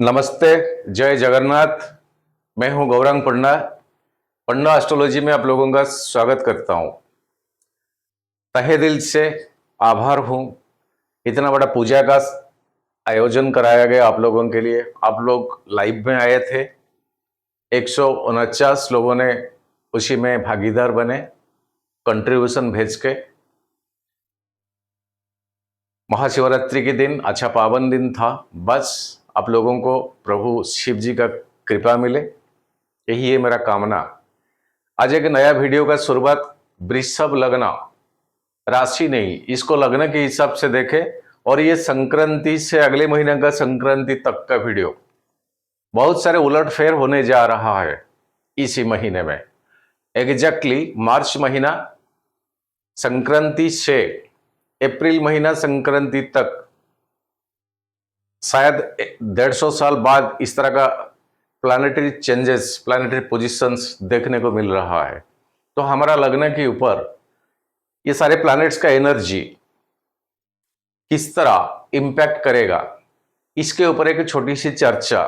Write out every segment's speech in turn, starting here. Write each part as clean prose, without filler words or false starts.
नमस्ते, जय जगन्नाथ। मैं हूं गौरांग पंडा। पंडा एस्ट्रोलॉजी में आप लोगों का स्वागत करता हूं। तहे दिल से आभार हूं, इतना बड़ा पूजा का आयोजन कराया गया आप लोगों के लिए। आप लोग लाइव में आए थे, 149 लोगों ने उसी में भागीदार बने, कंट्रीब्यूशन भेज के। महाशिवरात्रि के दिन अच्छा पावन दिन था। बस आप लोगों को प्रभु शिव जी का कृपा मिले, यही है मेरा कामना। आज एक नया वीडियो का शुरुआत वृषभ लग्न, राशि नहीं, इसको लग्न के हिसाब से देखे। और ये संक्रांति से अगले महीने का संक्रांति तक का वीडियो, बहुत सारे उलटफेर होने जा रहा है इसी महीने में। एग्जैक्टली मार्च महीना संक्रांति से अप्रैल महीना संक्रांति तक, शायद 150 साल बाद इस तरह का प्लानिटरी चेंजेस, प्लानिटरी पोजीशंस देखने को मिल रहा है। तो हमारा लग्न के ऊपर ये सारे प्लैनेट्स का एनर्जी किस तरह इंपैक्ट करेगा, इसके ऊपर एक छोटी सी चर्चा।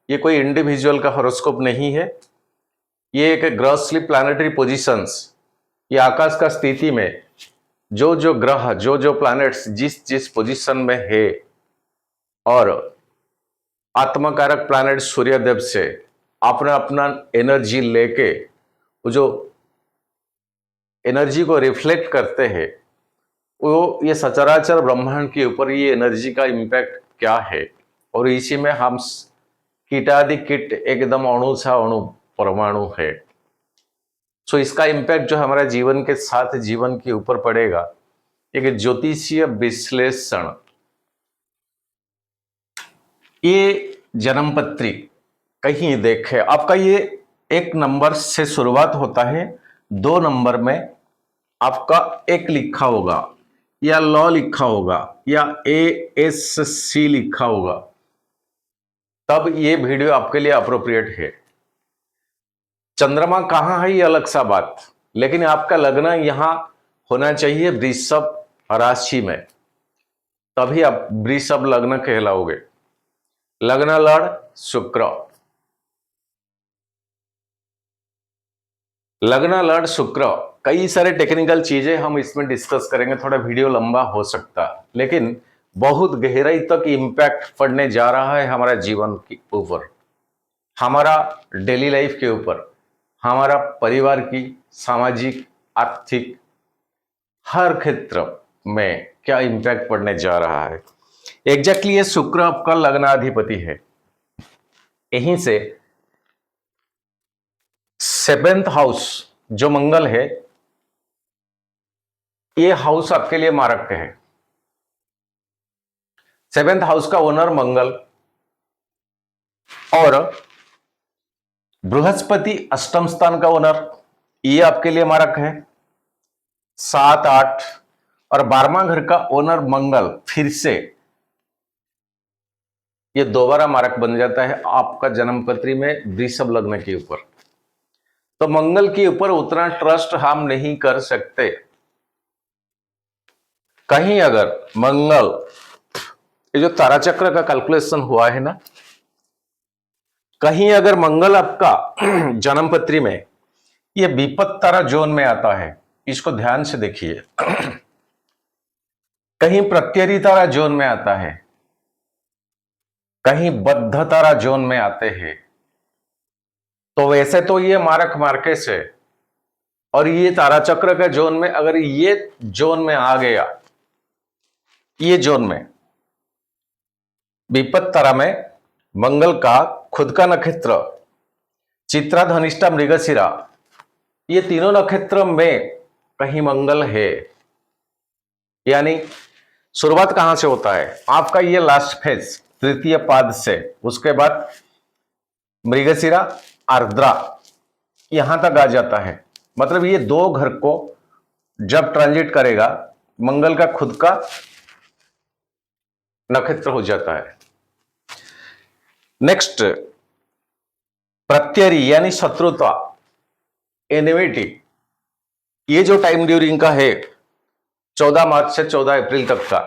ये कोई इंडिविजुअल का हॉरोस्कोप नहीं है, ये एक ग्रॉसली प्लानिटरी पोजीशंस, ये आकाश का स्थिति में जो जो ग्रह, जो जो प्लैनेट्स जिस जिस पोजीशन में है, और आत्मकारक प्लैनेट सूर्यदेव से अपना अपना एनर्जी लेके वो जो एनर्जी को रिफ्लेक्ट करते हैं, वो ये सचराचर ब्रह्मांड के ऊपर ये एनर्जी का इम्पैक्ट क्या है। और इसी में हम कीटादि कीट एकदम अणु सा अणु परमाणु है। सो इसका इम्पैक्ट जो हमारा जीवन के साथ जीवन के ऊपर पड़ेगा, एक ज्योतिषीय विश्लेषण। ये जन्मपत्री कहीं देखे आपका, ये 1 नंबर से शुरुआत होता है, 2 नंबर में आपका 1 लिखा होगा या लॉ लिखा होगा या ASC लिखा होगा, तब ये वीडियो आपके लिए अप्रोप्रिएट है। चंद्रमा कहां है ये अलग सा बात, लेकिन आपका लग्न यहां होना चाहिए वृषभ राशि में, तभी आप वृषभ लग्न कहलाओगे। लग्न लड़ शुक्र, लग्न लड़ शुक्र, कई सारे टेक्निकल चीजें हम इसमें डिस्कस करेंगे, थोड़ा वीडियो लंबा हो सकता, लेकिन बहुत गहराई तक इम्पैक्ट पड़ने जा रहा है हमारा जीवन के ऊपर, हमारा डेली लाइफ के ऊपर, हमारा परिवार की, सामाजिक, आर्थिक, हर क्षेत्र में क्या इम्पैक्ट पड़ने जा रहा है। एग्जैक्टली ये शुक्र आपका लग्नाधिपति है। यहीं से 7th हाउस जो मंगल है, ये हाउस आपके लिए मारक है। 7th हाउस का ओनर मंगल, और बृहस्पति अष्टम स्थान का ओनर, ये आपके लिए मारक है। 7, 8 और 12वां घर का ओनर मंगल, फिर से ये दोबारा मारक बन जाता है आपका जन्मपत्री में वृषभ लग्न के ऊपर। तो मंगल के ऊपर उतना ट्रस्ट हम नहीं कर सकते। कहीं अगर मंगल, ये जो तारा चक्र का कैलकुलेशन हुआ है ना, कहीं अगर मंगल आपका जन्मपत्री में ये विपत्त तारा जोन में आता है, इसको ध्यान से देखिए, कहीं प्रत्यरी तारा जोन में आता है, कहीं बद्ध तारा जोन में आते हैं, तो वैसे तो ये मारक मार्केस है, और ये तारा चक्र का जोन में अगर ये जोन में आ गया, ये जोन में विपत्त तारा में मंगल का खुद का नक्षत्र चित्रा, धनिष्ठा, मृगशिरा, ये तीनों नक्षत्र में कहीं मंगल है, यानी शुरुआत कहां से होता है आपका ये लास्ट फेज तृतीय पाद से, उसके बाद मृगशिरा, आर्द्रा, यहां तक आ जाता है। मतलब ये 2 घर को जब ट्रांजिट करेगा, मंगल का खुद का नक्षत्र हो जाता है। नेक्स्ट प्रत्यरी यानी शत्रुता, एनिमिटी, ये जो टाइम ड्यूरिंग का है 14 मार्च से 14 अप्रैल तक का,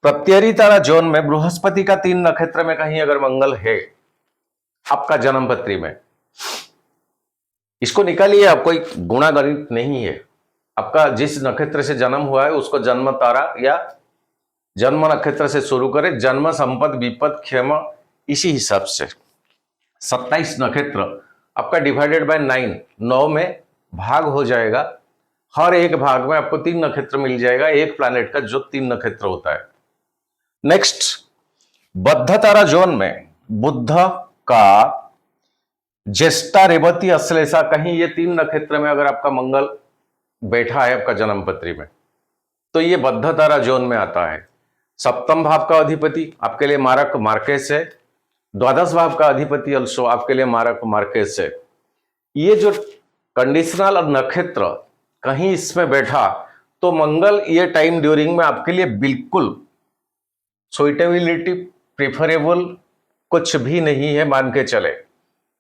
प्रत्यरी तारा जोन में बृहस्पति का 3 नक्षत्र में कहीं अगर मंगल है आपका जन्म पत्री में, इसको निकालिए, आप कोई गुणा गणित नहीं है। आपका जिस नक्षत्र से जन्म हुआ है उसको जन्म तारा या जन्म नक्षत्र से शुरू करें, जन्म संपद विपद क्षेम, इसी हिसाब से 27 नक्षत्र आपका डिवाइडेड बाय 9, 9 में भाग हो जाएगा। हर एक भाग में आपको 3 नक्षत्र मिल जाएगा, एक प्लैनेट का जो 3 नक्षत्र होता है। नेक्स्ट, बद्ध तारा जोन में बुध का ज्येष्ठा रेवती अश्लेषा, कहीं ये 3 नक्षत्र में अगर आपका मंगल बैठा है आपका जन्म पत्री में, तो ये बद्ध तारा जोन में आता है। सप्तम भाव का अधिपति आपके लिए मारक मार्केस है, द्वादश भाव का अधिपति अल्सो आपके लिए मारक मार्केस है। ये जो कंडीशनल नक्षत्र कहीं इसमें बैठा तो मंगल ये टाइम ड्यूरिंग में आपके लिए बिल्कुल सुइटेबिलिटी प्रिफरेबल कुछ भी नहीं है मान के चले।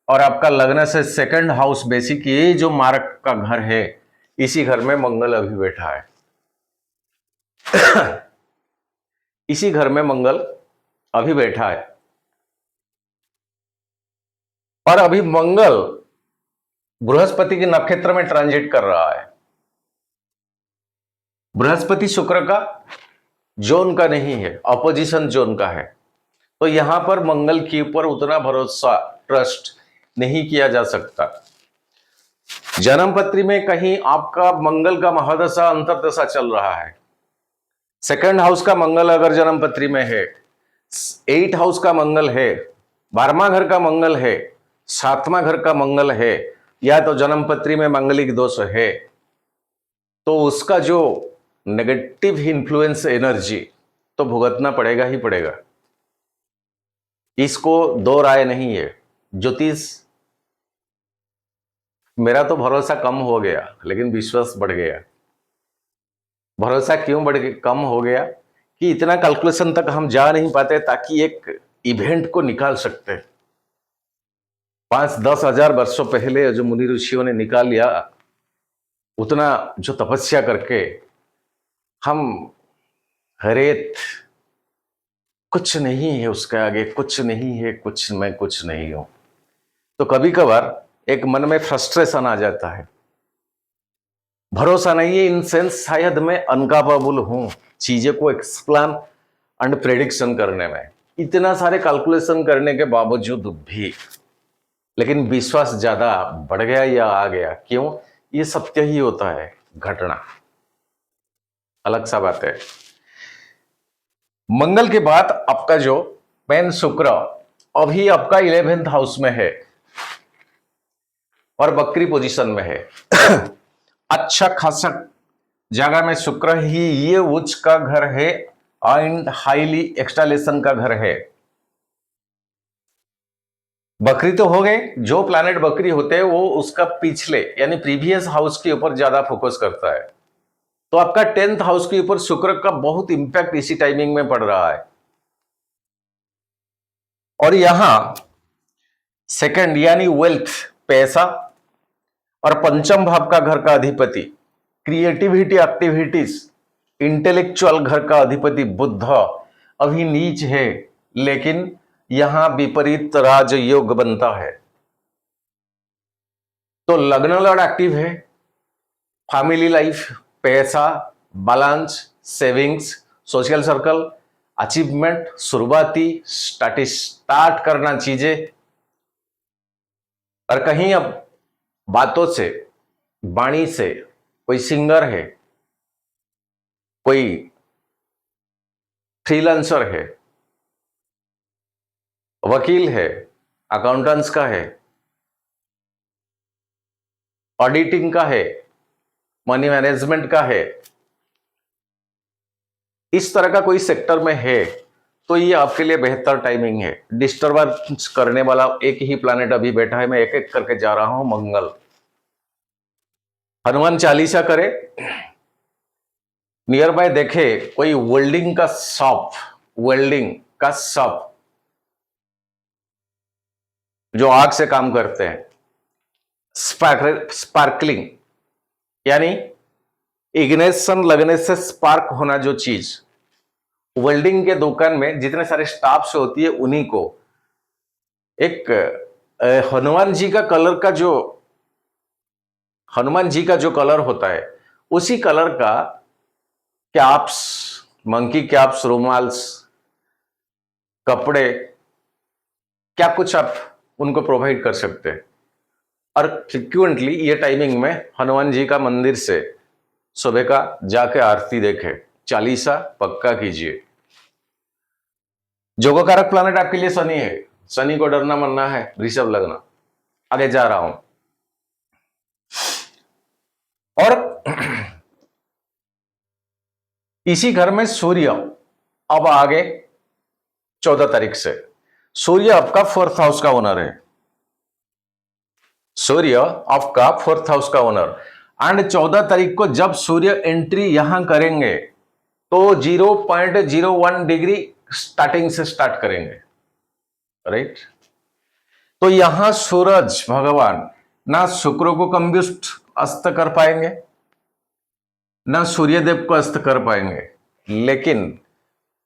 और आपका लग्न से सेकंड हाउस बेसिक, ये जो मारक का घर है, इसी घर में मंगल अभी बैठा है। इसी घर में मंगल अभी बैठा है। और अभी मंगल बृहस्पति के नक्षत्र में ट्रांजिट कर रहा है। बृहस्पति शुक्र का जोन का नहीं है, अपोजिशन जोन का है। तो यहां पर मंगल के ऊपर उतना भरोसा ट्रस्ट नहीं किया जा सकता। जन्म पत्री में कहीं आपका मंगल का महादशा अंतरदशा चल रहा है। सेकंड हाउस का मंगल अगर जन्म पत्री में है, 8 हाउस का मंगल है, 12वां घर का मंगल है, 7वां घर का मंगल है, या तो जन्म पत्री में मंगलिक दोष है, तो उसका जो नेगेटिव इन्फ्लुएंस एनर्जी तो भुगतना पड़ेगा ही पड़ेगा। इसको दो राय नहीं है। ज्योतिष, मेरा तो भरोसा कम हो गया लेकिन विश्वास बढ़ गया। भरोसा क्यों कम हो गया कि इतना कैलकुलेशन तक हम जा नहीं पाते ताकि एक इवेंट को निकाल सकते। 5-10 हजार वर्षों पहले जो मुनि ऋषियों ने निकाल लिया, उतना जो तपस्या करके हम रेत कुछ नहीं है, उसके आगे कुछ नहीं है, कुछ मैं कुछ नहीं हूं। तो कभी कभार एक मन में फ्रस्ट्रेशन आ जाता है, भरोसा नहीं है इन सेंस शायद मैं अनकापेबल हूं चीजें को एक्सप्लेन एंड प्रेडिक्शन करने में, इतना सारे कैलकुलेशन करने के बावजूद भी। लेकिन विश्वास ज्यादा बढ़ गया या आ गया, क्यों? ये सत्य ही होता है, घटना अलग सा बात है। मंगल के बाद आपका जो पेन शुक्र अभी आपका 11th हाउस में है और बकरी पोजीशन में है। अच्छा खासा जगह में शुक्र ही ये उच्च का घर है एंड हाईली एक्सटालेशन का घर है। बकरी तो हो गए, जो प्लैनेट बकरी होते हैं वो उसका पिछले यानी प्रीवियस हाउस के ऊपर ज्यादा फोकस करता है। तो आपका 10th हाउस के ऊपर शुक्र का बहुत इंपैक्ट इसी टाइमिंग में पड़ रहा है। और यहां सेकंड यानी वेल्थ, पैसा, और पंचम भाव का घर का अधिपति क्रिएटिविटी एक्टिविटीज, इंटेलेक्चुअल घर का अधिपति बुध अभी नीच है, लेकिन यहां विपरीत राजयोग बनता है। तो लग्न लॉर्ड एक्टिव है, फैमिली लाइफ, पैसा, balance, savings, social circle, achievement, शुरुआती स्टार्ट करना चीजें। और कहीं अब बातों से, वाणी से, कोई सिंगर है, कोई फ्रीलांसर है, वकील है, अकाउंटेंट्स का है, ऑडिटिंग का है, मनी मैनेजमेंट का है, इस तरह का कोई सेक्टर में है, तो ये आपके लिए बेहतर टाइमिंग है। डिस्टर्बेंस करने वाला एक ही प्लैनेट अभी बैठा है, मैं एक एक करके जा रहा हूं, मंगल। हनुमान चालीसा करे, नियर बाय देखे कोई वेल्डिंग का शॉप जो आग से काम करते हैं, स्पार्कलिंग यानी इग्नेशन लगने से स्पार्क होना जो चीज, वेल्डिंग के दुकान में जितने सारे स्टाफ्स होती है उन्हीं को एक हनुमान जी का कलर का जो हनुमान जी का जो कलर होता है उसी कलर का कैप्स, मंकी कैप्स, रुमाल्स, कपड़े, क्या कुछ आप उनको प्रोवाइड कर सकते हैं। और फ्रिक्वेंटली ये टाइमिंग में हनुमान जी का मंदिर से सुबह का जाके आरती देखे, चालीसा पक्का कीजिए। जोगकारक प्लैनेट आपके लिए शनि है। शनि को डरना मरना है, ऋषभ लग्न। आगे जा रहा हूं और इसी घर में सूर्य अब आगे 14 तारीख से सूर्य आपका 4th हाउस का ओनर है। सूर्य आपका 4th हाउस का ओनर एंड 14 तारीख को जब सूर्य एंट्री यहां करेंगे तो 0.01 डिग्री स्टार्टिंग से स्टार्ट करेंगे, राइट। तो यहां सूरज भगवान ना शुक्र को कंब्यूस्ट अस्त कर पाएंगे ना सूर्यदेव को अस्त कर पाएंगे, लेकिन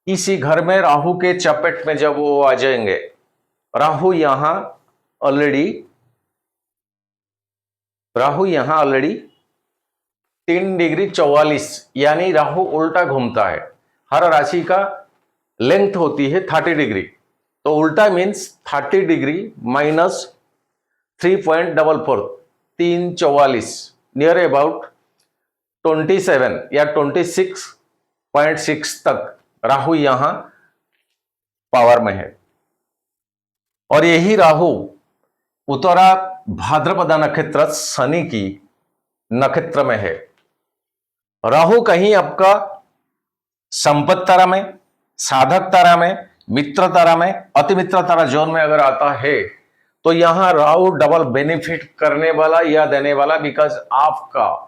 इसी घर में राहु के चपेट में जब वो आ जाएंगे, राहु यहां ऑलरेडी 3 डिग्री 44 यानी राहु उल्टा घूमता है। हर राशि का लेंथ होती है 30 डिग्री, तो उल्टा means 30 degree minus 3.44 344 near about 27 या 26.6 तक राहु यहां पावर में है। और यही राहु उत्तरा भाद्रपदा नक्षत्र शनि की नक्षत्र में है। राहु कहीं आपका संपत्ति तारा में, साधक तारा में, मित्र तारा में, अति मित्र तारा जोन में अगर आता है तो यहां राहु डबल बेनिफिट करने वाला या देने वाला, बिकॉज आपका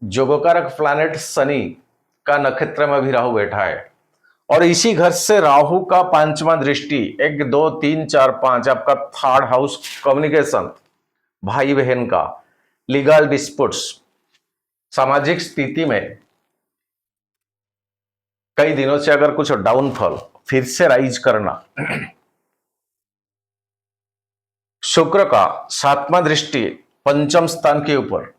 जोगकारक प्लैनेट शनि का नक्षत्र में भी राहु बैठा है और इसी घर से राहु का 5वां दृष्टि 1 2 3 4 5 आपका 3rd हाउस कम्युनिकेशन, भाई बहन का, लीगल डिस्प्यूट्स, सामाजिक स्थिति में कई दिनों से अगर कुछ डाउनफॉल फिर से राइज करना। शुक्र का 7वां दृष्टि 5म स्थान के ऊपर,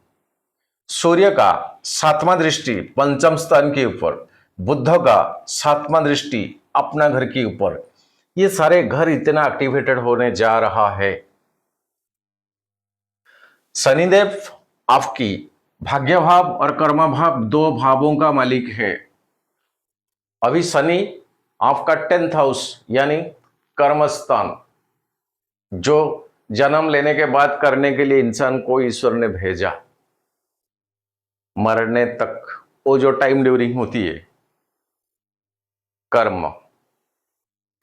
सूर्य का 7वां दृष्टि 5म स्थान के ऊपर, बुध का 7वां दृष्टि अपना घर के ऊपर, ये सारे घर इतना एक्टिवेटेड होने जा रहा है। शनिदेव आपकी भाग्य भाव और कर्म भाव 2 भावों का मालिक है। अभी शनि आपका 10th हाउस यानी कर्म स्थान, जो जन्म लेने के बाद करने के लिए इंसान को ईश्वर ने भेजा, मरने तक वो जो टाइम ड्यूरिंग होती है, कर्म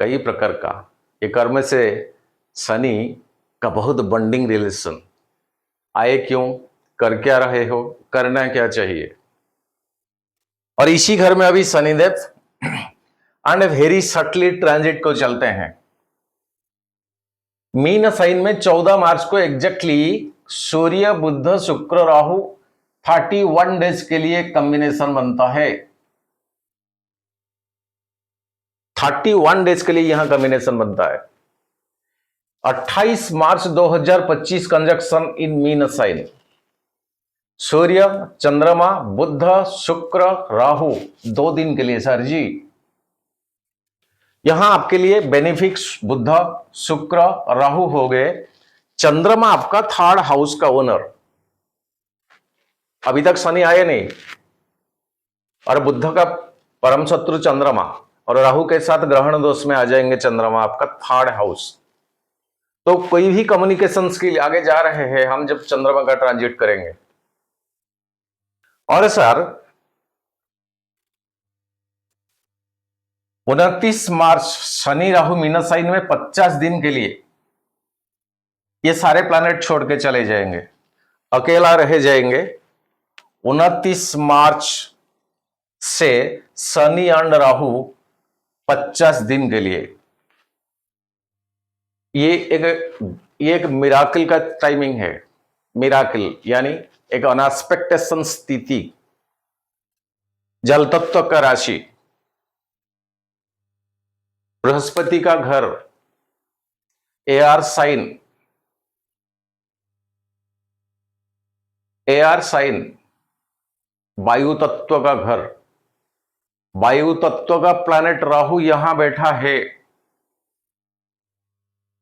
कई प्रकार का, ये कर्म से शनि का बहुत बॉन्डिंग रिलेशन। आए क्यों, कर क्या रहे हो, करना क्या चाहिए। और इसी घर में अभी Shanidev and very subtly transit को चलते हैं। मीन साइन में 14 मार्च को एग्जैक्टली सूर्य बुध शुक्र राहु 31 डेज के लिए कॉम्बिनेशन बनता है। 31 डेज के लिए यहां कॉम्बिनेशन बनता है। 28 मार्च 2025 कंजक्शन इन मीन साइन, सूर्य चंद्रमा बुध शुक्र राहु 2 दिन के लिए सर जी। यहां आपके लिए बेनिफिक्स बुध शुक्र राहु हो गए। चंद्रमा आपका 3rd हाउस का ओनर, अभी तक शनि आए नहीं, और बुध का परम शत्रु चंद्रमा और राहु के साथ ग्रहण दोष में आ जाएंगे चंद्रमा आपका 3rd हाउस। तो कोई भी कम्युनिकेशन स्किल आगे जा रहे हैं हम जब चंद्रमा का ट्रांजिट करेंगे। और सर 29 मार्च शनि राहु मीन साइन में 50 दिन के लिए ये सारे प्लैनेट छोड़ के चले जाएंगे, अकेला रह जाएंगे। 29 मार्च से शनि एंड राहु 50 दिन के लिए, ये एक मिराकल का टाइमिंग है। मिराकल यानी एक अनएक्सपेक्टेशन स्थिति, जल तत्व का राशि बृहस्पति का घर एआर साइन, एआर साइन वायु तत्व का घर, वायु तत्व का प्लैनेट राहु यहां बैठा है,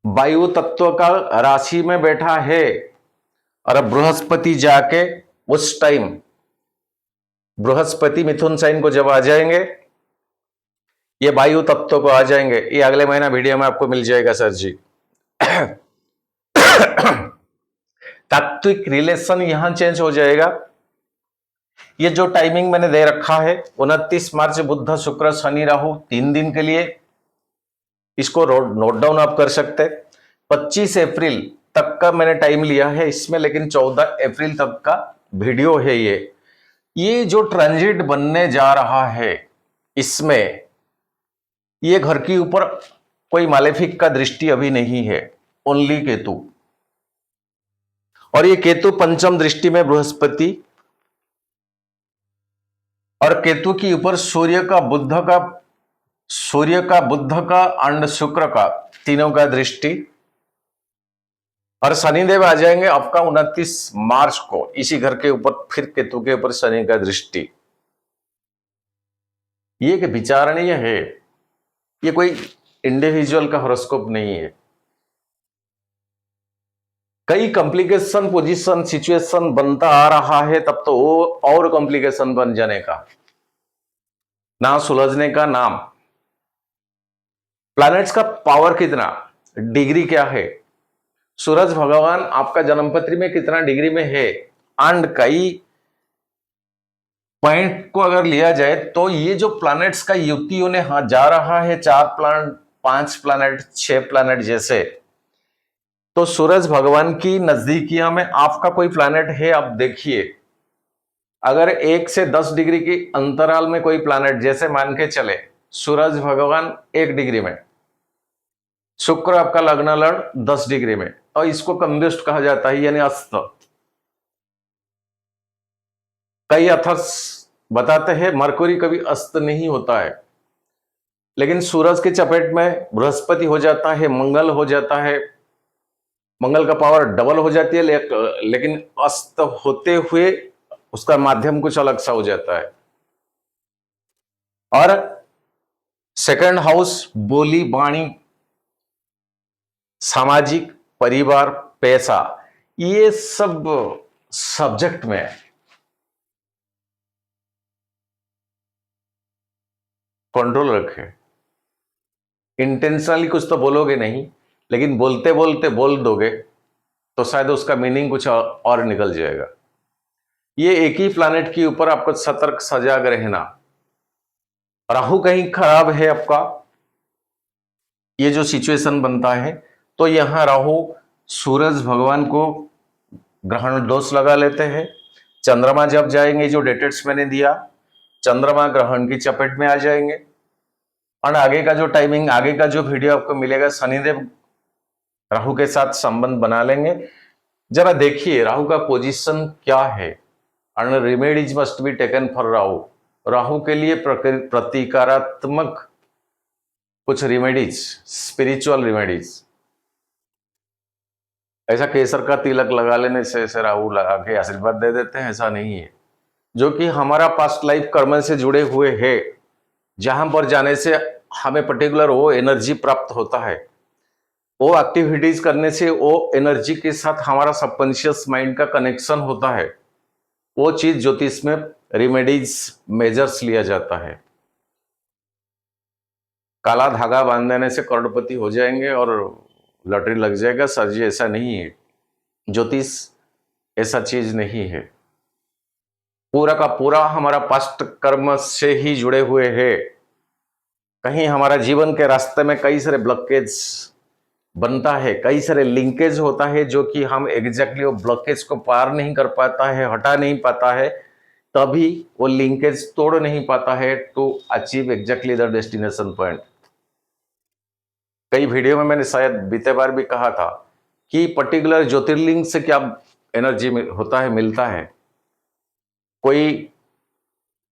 वायु तत्व का राशि में बैठा है। और अब बृहस्पति जाके उस टाइम बृहस्पति मिथुन साइन को जब आ जाएंगे, ये वायु तत्व को आ जाएंगे, ये अगले महीना वीडियो में आपको मिल जाएगा सर जी। तात्विक रिलेशन यहां चेंज हो जाएगा। ये जो टाइमिंग मैंने दे रखा है 29 मार्च बुध शुक्र शनि राहु 3 दिन के लिए, इसको नोट डाउन आप कर सकते हैं। 25 अप्रैल तक का मैंने टाइम लिया है इसमें, लेकिन 14 अप्रैल तक का वीडियो है ये जो ट्रांजिट बनने जा रहा है इसमें ये घर के ऊपर कोई मालेफिक का दृष्टि अभी नहीं है, ओनली केतु। और ये केतु पंचम दृष्टि में बृहस्पति, और केतु के ऊपर सूर्य का बुध का एंड शुक्र का, तीनों का दृष्टि। और शनिदेव आ जाएंगे आपका 29 मार्च को इसी घर के ऊपर, फिर केतु के ऊपर शनि का दृष्टि। ये कि विचारणीय है, ये कोई इंडिविजुअल का हॉरोस्कोप नहीं है। कई कॉम्प्लिकेशन पोजीशन सिचुएशन बनता आ रहा है, तब तो वो और कॉम्प्लिकेशन बन जाने का, ना सुलझने का नाम। प्लैनेट्स का पावर कितना, डिग्री क्या है, सूरज भगवान आपका जन्मपत्री में कितना डिग्री में है, एंड कई पॉइंट को अगर लिया जाए तो ये जो प्लैनेट्स का युतियों ने जा रहा है 4 प्लैनेट, 5 प्लैनेट, 6 प्लैनेट जैसे, तो सूरज भगवान की नजदीकियां में आपका कोई प्लैनेट है, आप देखिए। अगर 1 से 10 डिग्री की अंतराल में कोई प्लैनेट, जैसे मान के चले सूरज भगवान 1 डिग्री में, शुक्र आपका लग्न लड़ 10 डिग्री में, और इसको कंब्यूस्ट कहा जाता है, यानी अस्त। कई अथर्स बताते हैं मरकुरी कभी अस्त नहीं होता है, लेकिन सूरज के चपेट में बृहस्पति हो जाता है, मंगल हो जाता है, मंगल का पावर डबल हो जाती है, लेकिन अस्त होते हुए उसका माध्यम कुछ अलग सा हो जाता है। और सेकंड हाउस बोली वाणी, सामाजिक, परिवार, पैसा, ये सब सब्जेक्ट में कंट्रोल रखे। इंटेंशनली कुछ तो बोलोगे नहीं, लेकिन बोलते बोलते बोल दोगे तो शायद उसका मीनिंग कुछ और निकल जाएगा। ये एक ही प्लैनेट के ऊपर आपको सतर्क सजाग रहना। राहु कहीं खराब है आपका, ये जो सिचुएशन बनता है, तो यहां राहु सूरज भगवान को ग्रहण दोष लगा लेते हैं। चंद्रमा जब जाएंगे, जो डेटेट्स मैंने दिया, चंद्रमा ग्रहण की चपेट में आ जाएंगे। और आगे का जो टाइमिंग, आगे का जो वीडियो आपको मिलेगा, शनिदेव राहु के साथ संबंध बना लेंगे। जरा देखिए राहु का पोजीशन क्या है, and remedies must be taken for Rahu. Rahu के लिए प्रतीकारात्मक कुछ रेमेडीज, स्पिरिचुअल रेमेडीज। ऐसा केसर का तिलक लगा लेने से ऐसे राहु लगा के आशीर्वाद दे देते हैं, ऐसा नहीं है। जो कि हमारा पास्ट लाइफ कर्म से जुड़े हुए है, जहां पर जाने से हमें पर्टिकुलर वो एनर्जी प्राप्त होता है, वो एक्टिविटीज करने से वो एनर्जी के साथ हमारा सबकॉन्शियस माइंड का कनेक्शन होता है। वो चीज ज्योतिष में रेमेडीज मेजर्स लिया जाता है। काला धागा बांध देने से करोड़पति हो जाएंगे और लॉटरी लग जाएगा, सर जी ऐसा नहीं है। ज्योतिष ऐसा चीज नहीं है। पूरा का पूरा हमारा पास्ट कर्म से ही जुड़े हुए है। कहीं हमारा जीवन के रास्ते में कई सारे ब्लॉकेज बनता है, कई सारे लिंकेज होता है, जो कि हम एग्जैक्टली वो ब्लॉकेज को पार नहीं कर पाता है, हटा नहीं पाता है, तभी वो लिंकेज तोड़ नहीं पाता है to achieve exactly the destination point. कई वीडियो में मैंने शायद बीते बार भी कहा था कि पर्टिकुलर ज्योतिर्लिंग से क्या एनर्जी होता है, मिलता है। कोई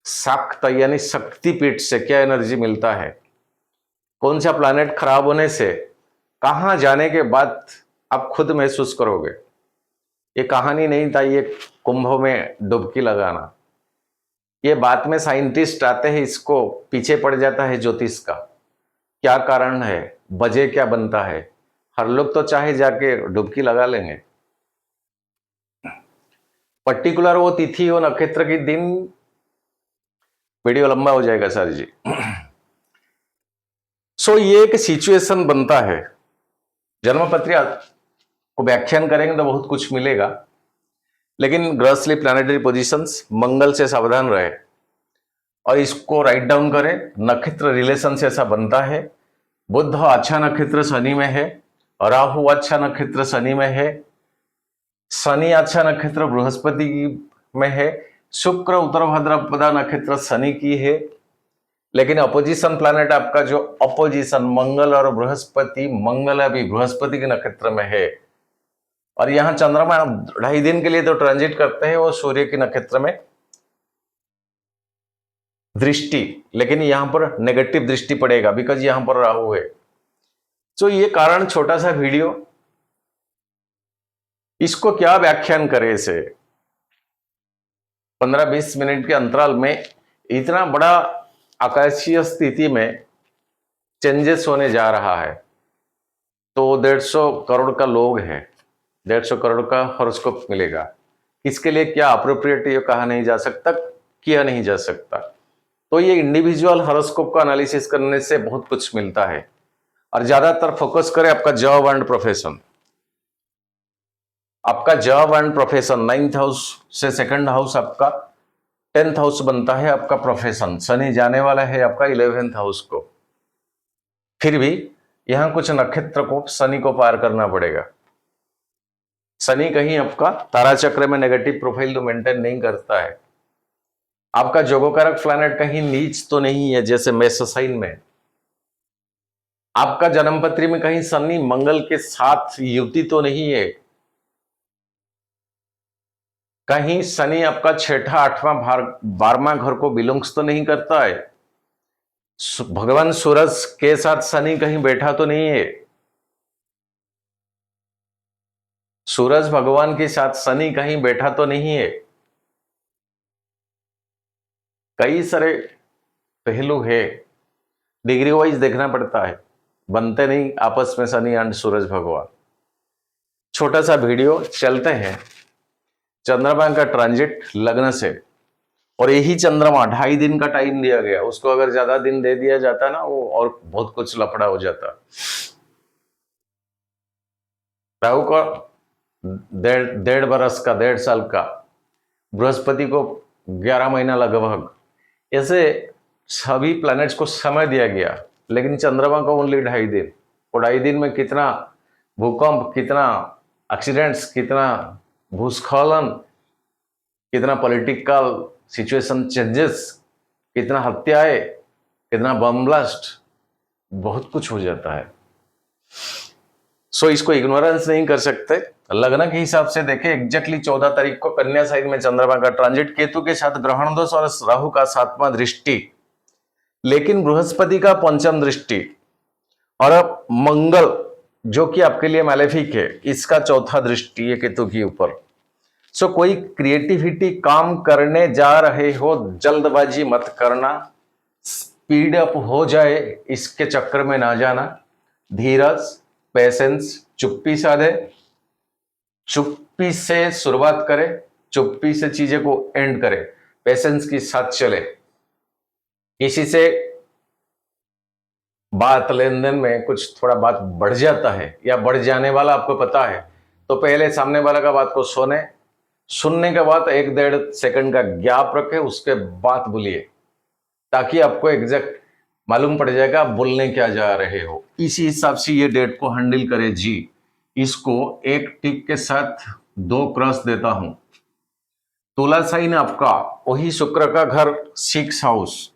शाक्त यानी शक्तिपीठ से क्या एनर्जी मिलता है, कौन सा प्लैनेट खराब होने से कहाँ जाने के बाद आप खुद महसूस करोगे। ये कहानी नहीं था ये कुंभों में डुबकी लगाना, ये बाद में साइंटिस्ट आते हैं, इसको पीछे पड़ जाता है ज्योतिष का, क्या कारण है, वजह क्या बनता है। हर लोग तो चाहे जाके डुबकी लगा लेंगे, पर्टिकुलर वो तिथि और नक्षत्र के दिन, वीडियो लंबा हो जाएगा सर जी। सो ये एक सिचुएशन बनता है, जन्मपत्री को व्याख्यान करेंगे तो बहुत कुछ मिलेगा, लेकिन ग्रहस्थली प्लैनेटरी पोजीशंस, मंगल से सावधान रहे और इसको राइट डाउन करें। नक्षत्र रिलेशन से ऐसा बनता है, बुध अच्छा नक्षत्र शनि में है, राहु अच्छा नक्षत्र शनि में है, शनि अच्छा नक्षत्र बृहस्पति में है, शुक्र उत्तर भाद्रपदा नक्षत्र शनि की है, लेकिन अपोजिशन प्लैनेट आपका जो अपोजिशन मंगल और बृहस्पति, मंगल अभी बृहस्पति के नक्षत्र में है और यहां चंद्रमा 2.5 दिन के लिए तो ट्रांजिट करते हैं वो सूर्य के नक्षत्र में दृष्टि, लेकिन यहां पर नेगेटिव दृष्टि पड़ेगा बिकॉज यहां पर राहु है। तो ये कारण, छोटा सा वीडियो, इसको क्या व्याख्यान करें इसे 15-20 मिनट के अंतराल में। इतना बड़ा आकाशीय स्थिति में चेंजेस होने जा रहा है, तो 150 करोड़ का लोग है, 150 करोड़ का हॉरोस्कोप मिलेगा। इसके लिए क्या अप्रोप्रिएट ये कहा नहीं जा सकता, किया नहीं जा सकता। तो ये इंडिविजुअल हॉरोस्कोप का एनालिसिस करने से बहुत कुछ मिलता है और ज्यादातर फोकस करें आपका जॉब एंड प्रोफेशन। आपका job and profession 9th house से 2nd हाउस आपका 10th हाउस बनता है आपका प्रोफेशन। शनि जाने वाला है आपका 11th हाउस को, फिर भी यहां कुछ नक्षत्र को शनि को पार करना पड़ेगा। शनि कहीं आपका तारा चक्र में नेगेटिव प्रोफाइल तो मेंटेन नहीं करता है। आपका जोगोकारक प्लैनेट कहीं नीच तो नहीं है जैसे मेष साइन में। आपका जन्मपत्री में कहीं शनि मंगल के साथ युति तो नहीं है, कहीं शनि आपका 6ठा 8वां 12वां घर को बिलोंग्स तो नहीं करता है। भगवान सूरज के साथ शनि कहीं बैठा तो नहीं है, सूरज भगवान के साथ शनि कहीं बैठा तो नहीं है। कई सारे पहलू है, डिग्री वाइज देखना पड़ता है, बनते नहीं आपस में शनि एंड सूरज भगवान। छोटा सा वीडियो चलते हैं। चंद्रमा का ट्रांजिट लग्न से, और यही चंद्रमा 2.5 दिन का टाइम दिया गया, उसको अगर ज्यादा दिन दे दिया जाता ना वो और बहुत कुछ लफड़ा हो जाता। राहु का 1.5 बरस का, 1.5 साल का, बृहस्पति को 11 महीना लगभग, ऐसे सभी प्लैनेट्स को समय दिया गया, लेकिन चंद्रमा को ओनली 2.5 दिन। और 2.5 दिन में कितना भूकंप, कितना एक्सीडेंट्स, कितना भूस्खलन, कितना पॉलिटिकल सिचुएशन चेंजेस, कितना हत्याएं, कितना बम ब्लास्ट, बहुत कुछ हो जाता है। सो इसको इग्नोरेंस नहीं कर सकते। लग्न के हिसाब से देखें, एग्जैक्टली 14 तारीख को कन्या साइन में चंद्रमा का ट्रांजिट, केतु के साथ ग्रहण दोष और राहु का 7वां दृष्टि, लेकिन बृहस्पति का 5म दृष्टि और अब मंगल जो कि आपके लिए मैलेफिक है, इसका 4था दृष्टि है केतु के ऊपर। सो कोई क्रिएटिविटी काम करने जा रहे हो, जल्दबाजी मत करना, स्पीड अप हो जाए इसके चक्कर में ना जाना, धीरज, पेशेंस, चुप्पी साधे, चुप्पी से शुरुआत करे, चुप्पी से चीजें को एंड करे, पेशेंस के साथ चले। किसी से बात लेन देन में कुछ थोड़ा बात बढ़ जाता है या बढ़ जाने वाला आपको पता है, तो पहले सामने वाला का बात को सुनने के बाद 1-1.5 सेकंड का गैप रखे, उसके बाद बोलिए, ताकि आपको एग्जैक्ट मालूम पड़ जाएगा आप बोलने क्या जा रहे हो। इसी हिसाब से ये डेट को हैंडल करें जी। इसको एक टिक के साथ 2 क्रॉस देता हूं। तुला साइन आपका वही शुक्र का घर 6 हाउस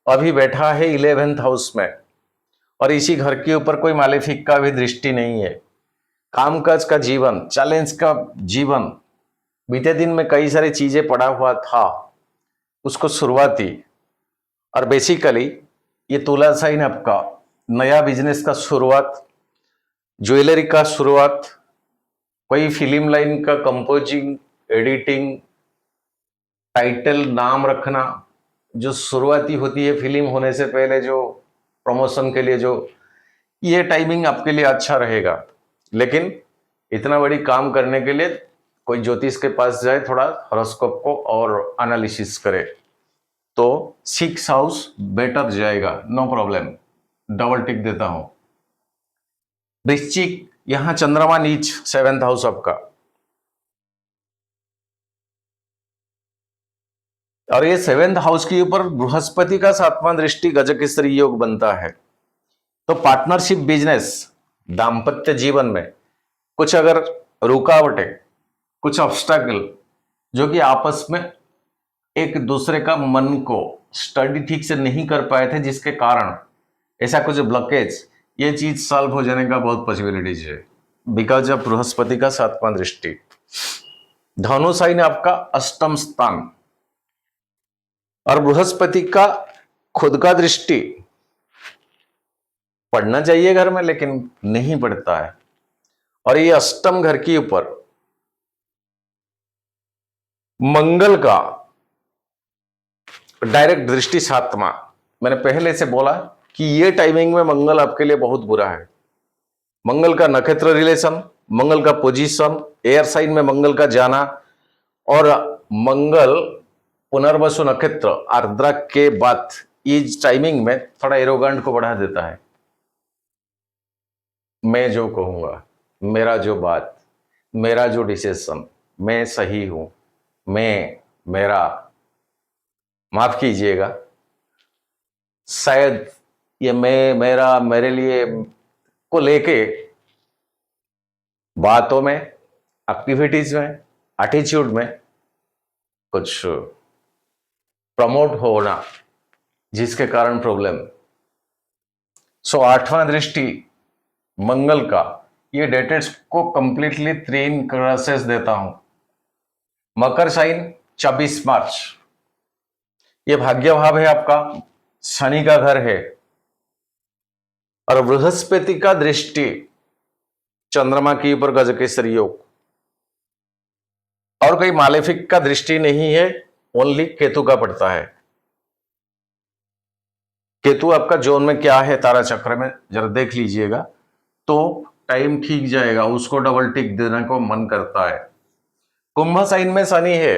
अभी बैठा है 11th हाउस में, और इसी घर के ऊपर कोई मालेफिक का भी दृष्टि नहीं है। कामकाज का जीवन, चैलेंज का जीवन, बीते दिन में कई सारी चीजें पड़ा हुआ था, उसको शुरुआती, और बेसिकली ये तुला साइन आपका नया बिजनेस का शुरुआत, ज्वेलरी का शुरुआत, कोई फिल्म लाइन का कंपोजिंग, एडिटिंग, टाइटल, नाम रखना, जो शुरुआती होती है फिल्म होने से पहले, जो प्रमोशन के लिए, जो ये टाइमिंग आपके लिए अच्छा रहेगा। लेकिन इतना बड़ी काम करने के लिए कोई ज्योतिष के पास जाए, थोड़ा हॉरोस्कोप को और एनालिसिस करे, तो 6 हाउस बेटर जाएगा, नो प्रॉब्लम, डबल टिक देता हूं। वृश्चिक, यहां चंद्रमा नीच, 7th हाउस आपका, और ये 7th हाउस के ऊपर बृहस्पति का 7वां दृष्टि गजकेसरी योग बनता है। तो पार्टनरशिप बिजनेस, दाम्पत्य जीवन में कुछ अगर रुकावटें, कुछ ऑब्स्टेकल, जो कि आपस में एक दूसरे का मन को स्टडी ठीक से नहीं कर पाए थे, जिसके कारण ऐसा कुछ ब्लॉकेज, ये चीज सॉल्व हो जाने का बहुत पॉसिबिलिटीज है, बिकॉज ऑफ बृहस्पति का 7वां दृष्टि। धनु साइन आपका 8म स्थान, और बृहस्पति का खुद का दृष्टि पढ़ना चाहिए घर में, लेकिन नहीं पढ़ता है, और ये 8म घर के ऊपर मंगल का डायरेक्ट दृष्टि 7वां। मैंने पहले से बोला कि ये टाइमिंग में मंगल आपके लिए बहुत बुरा है। मंगल का नक्षत्र रिलेशन, मंगल का पोजीशन, एयर साइन में मंगल का जाना, और मंगल पुनर्वसु नक्षत्र आर्द्रा के बाद इस टाइमिंग में थोड़ा एरोगेंट को बढ़ा देता है। मैं जो कहूंगा, मेरा जो बात, मेरा जो डिसीजन, मैं सही हूं, मैं, मेरा, माफ कीजिएगा, शायद ये मैं, मेरा, मेरे लिए को लेके बातों में, एक्टिविटीज में, एटीट्यूड में कुछ प्रमोट होना, जिसके कारण प्रॉब्लम। सो 8वां दृष्टि मंगल का, ये डेटेड्स को कंप्लीटली 3 क्लासेस देता हूं। मकर साइन 24 मार्च, ये भाग्य भाव है आपका, शनि का घर है, और बृहस्पति का दृष्टि चंद्रमा के ऊपर गजकेसरी योग, और कोई मालेफिक का दृष्टि नहीं है, ओनली केतु का पड़ता है। केतु आपका जोन में क्या है तारा चक्र में, जरा देख लीजिएगा, तो टाइम ठीक जाएगा, उसको डबल टिक देने को मन करता है। कुंभ साइन में शनि है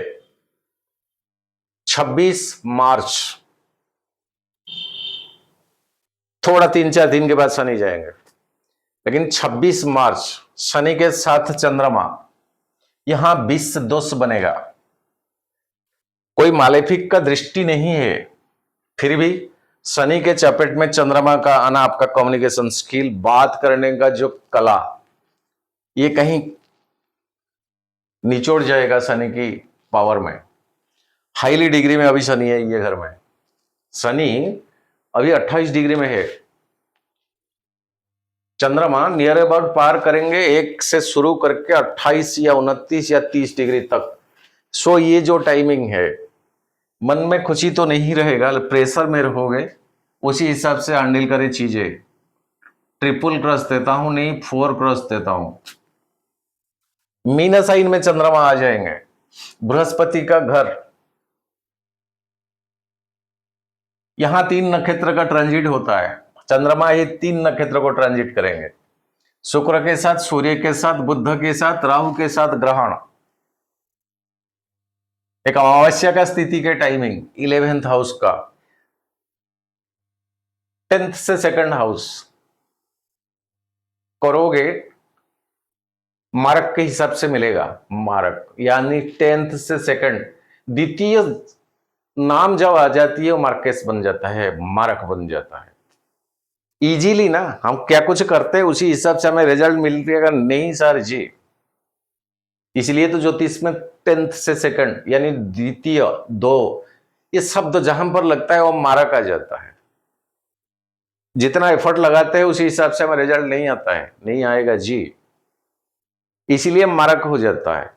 26 मार्च, थोड़ा 3-4 दिन के बाद शनि जाएंगे, लेकिन 26 मार्च शनि के साथ चंद्रमा, यहां 20 दोष बनेगा। कोई मालेफिक का दृष्टि नहीं है, फिर भी शनि के चपेट में चंद्रमा का आना, आपका कम्युनिकेशन स्किल, बात करने का जो कला, ये कहीं निचोड़ जाएगा शनि की पावर में। हाईली डिग्री में अभी शनि है ये घर में, शनि अभी 28 डिग्री में है, चंद्रमा नियर अबाउट पार करेंगे 1 से शुरू करके 28 या 29 या 30 डिग्री तक। सो ये जो टाइमिंग है, मन में खुशी तो नहीं रहेगा, प्रेशर में रहोगे, उसी हिसाब से हैंडल करे चीजें। ट्रिपल क्रॉस देता हूं, नहीं 4 क्रॉस देता हूं। मीन साइन में चंद्रमा आ जाएंगे, बृहस्पति का घर, यहां 3 नक्षत्र का ट्रांजिट होता है, चंद्रमा ये 3 नक्षत्र को ट्रांजिट करेंगे, शुक्र के साथ, सूर्य के साथ, बुध के साथ, राहु के साथ ग्रहण, एक अमावस्या का स्थिति के टाइमिंग 11th हाउस का, 10th से 2nd हाउस करोगे, मारक के हिसाब से मिलेगा, मारक यानी 10th से 2nd, द्वितीय नाम जब आ जाती है वो मार्केस बन जाता है, मारक बन जाता है इजीली ना। हम क्या कुछ करते हैं उसी हिसाब से हमें रिजल्ट मिलेगा, नहीं सर जी। इसलिए तो ज्योतिष में 10th से 2nd यानी द्वितीय, 2, ये शब्द जहां पर लगता है वो मारक आ जाता है। जितना एफर्ट लगाते हैं उसी हिसाब से हमें रिजल्ट नहीं आता है, नहीं आएगा जी, इसीलिए मारक हो जाता है।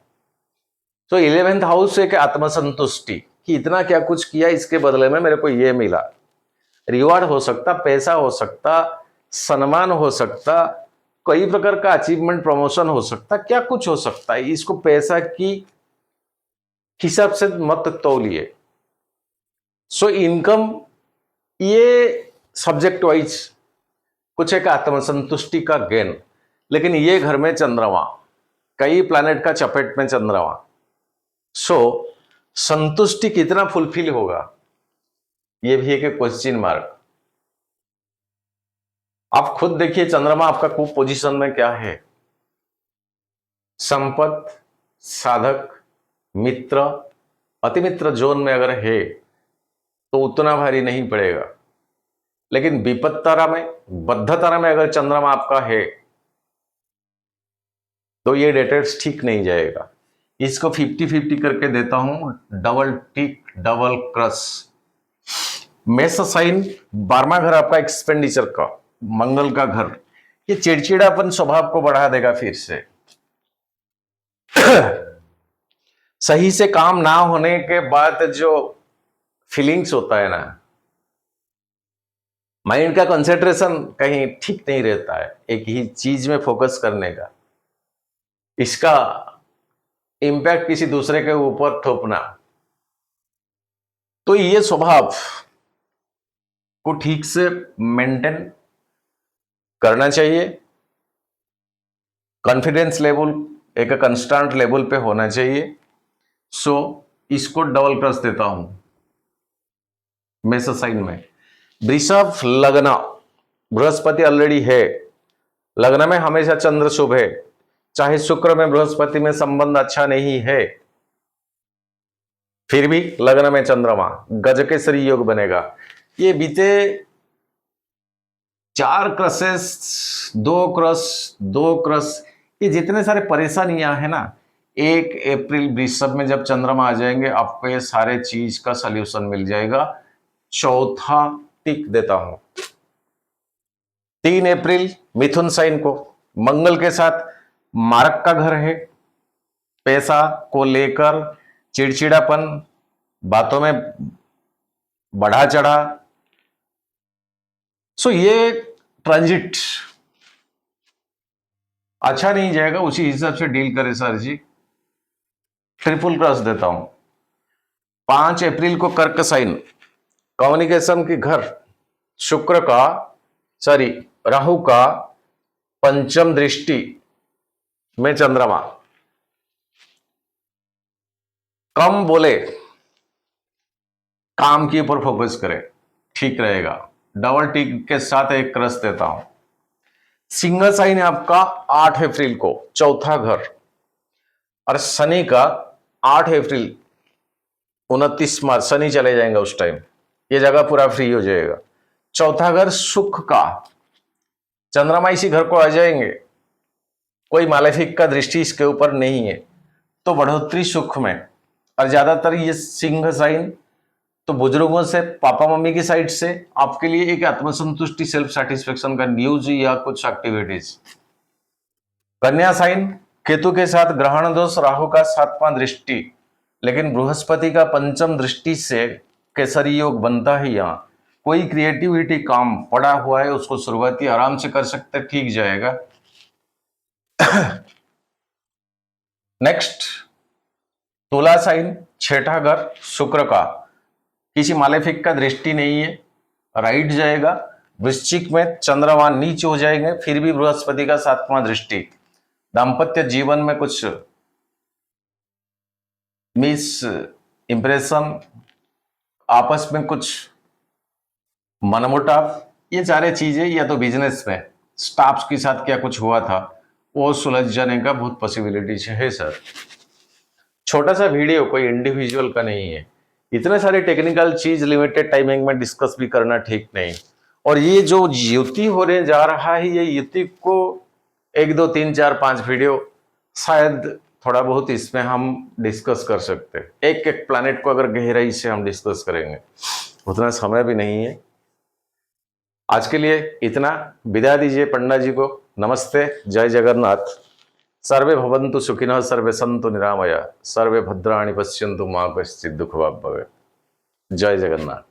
तो 11th हाउस एक आत्मसंतुष्टि कि इतना क्या कुछ किया, इसके बदले में मेरे को ये मिला, रिवार्ड हो सकता, पैसा हो सकता, सम्मान हो सकता, कई प्रकार का अचीवमेंट, प्रमोशन हो सकता, क्या कुछ हो सकता है। इसको पैसा की हिसाब से मत तौलिए। सो इनकम ये सब्जेक्ट वाइज कुछ एक आत्मसंतुष्टि का गेन, लेकिन ये घर में चंद्रमा, कई प्लैनेट का चपेट में चंद्रमा। सो संतुष्टि कितना फुलफिल होगा, ये भी एक क्वेश्चन मार्क। आप खुद देखिए चंद्रमा आपका कुप पोजीशन में क्या है। संपत, साधक, मित्र, अतिमित्र जोन में अगर है तो उतना भारी नहीं पड़ेगा, लेकिन विपद तारा में, बद्ध तारा में अगर चंद्रमा आपका है तो ये डेटेट्स ठीक नहीं जाएगा। इसको 50-50 करके देता हूं, डबल टिक डबल क्रस। मेष साइन 12वां घर आपका एक्सपेंडिचर का, मंगल का घर, ये चिड़चिड़ापन स्वभाव को बढ़ा देगा फिर से। सही से काम ना होने के बाद जो फीलिंग्स होता है ना, माइंड का कंसेंट्रेशन कहीं ठीक नहीं रहता है एक ही चीज में फोकस करने का, इसका इंपैक्ट किसी दूसरे के ऊपर थोपना। तो ये स्वभाव को ठीक से मेंटेन करना चाहिए। कॉन्फिडेंस लेवल एक कंस्टेंट लेवल पे होना चाहिए। सो इसको डबल क्रस देता हूं मेष साइन में। वृषभ लग्न, बृहस्पति ऑलरेडी है लग्न में, हमेशा चंद्र शुभ है, चाहे शुक्र में बृहस्पति में संबंध अच्छा नहीं है, फिर भी लग्न में चंद्रमा, गजकेसरी योग बनेगा। ये बीते 4 क्रसेस, 2 क्रस, 2 क्रस, ये जितने सारे परेशानियां है ना, 1 अप्रैल वृषभ में जब चंद्रमा आ जाएंगे आपको ये सारे चीज का सल्यूशन मिल जाएगा। चौथा टिक देता हूं। 3 अप्रैल मिथुन साइन को, मंगल के साथ मारक का घर है, पैसा को लेकर चिड़चिड़ापन, बातों में बढ़ा चढ़ा। सो ये ट्रांजिट अच्छा नहीं जाएगा, उसी हिसाब से डील करें सर जी। ट्रिपल क्रॉस देता हूं। 5 अप्रैल को कर्क साइन, कम्युनिकेशन के घर, शुक्र का, सॉरी राहु का पंचम दृष्टि में चंद्रमा। कम बोले, काम के ऊपर फोकस करें, ठीक रहेगा। डबल टिक के साथ एक क्रस देता हूं। सिंह साइन है आपका 8 अप्रैल को, चौथा घर, और शनि का 8 अप्रैल 29 मार्च शनि चले जाएंगे उस टाइम, ये जगह पूरा फ्री हो जाएगा। चौथा घर सुख का, चंद्रमा इसी घर को आ जाएंगे, कोई मालेफिक का दृष्टि इसके ऊपर नहीं है, तो बढ़ोतरी सुख में। और ज्यादातर ये सिंह साइन तो बुजुर्गों से, पापा मम्मी की साइड से आपके लिए एक आत्मसंतुष्टि, सेल्फ सेटिस्फेक्शन का न्यूज या कुछ एक्टिविटीज। कन्या साइन केतु के साथ ग्रहण दोष, राहु का 7वां दृष्टि, लेकिन बृहस्पति का पंचम दृष्टि से केसरी योग बनता है। यहाँ कोई क्रिएटिविटी काम पड़ा हुआ है उसको शुरुआती आराम से कर सकते, ठीक जाएगा। नेक्स्ट तुला साइन, छठा घर, शुक्र का, किसी मालेफिक का दृष्टि नहीं है, राइट जाएगा। वृश्चिक में चंद्रमा नीच हो जाएंगे, फिर भी बृहस्पति का 7वां दृष्टि। दाम्पत्य जीवन में कुछ मिस इंप्रेशन, आपस में कुछ मनमुटाव, ये सारे चीजें, या तो बिजनेस में स्टाफ्स के साथ क्या कुछ हुआ था वो सुलझ जाने का बहुत पॉसिबिलिटीज है सर। छोटा सा वीडियो, कोई इंडिविजुअल का नहीं है, इतने सारे टेक्निकल चीज लिमिटेड टाइमिंग में डिस्कस भी करना ठीक नहीं। और ये जो युति होने जा रहा है, ये युति को 1, 2, 3, 4, 5 वीडियो शायद थोड़ा बहुत इसमें हम डिस्कस कर सकते हैं। एक एक प्लैनेट को अगर गहराई से हम डिस्कस करेंगे, उतना समय भी नहीं है। आज के लिए इतना, विदा दीजिए पंडा जी को। नमस्ते, जय जगन्नाथ। सर्वे भवन्तु सुखिनः, सर्वे सन्तु निरामया, सर्वे भद्राणि पश्यन्तु मा कश्चित् दुःखभाग् भवेत्। जय जगन्नाथ।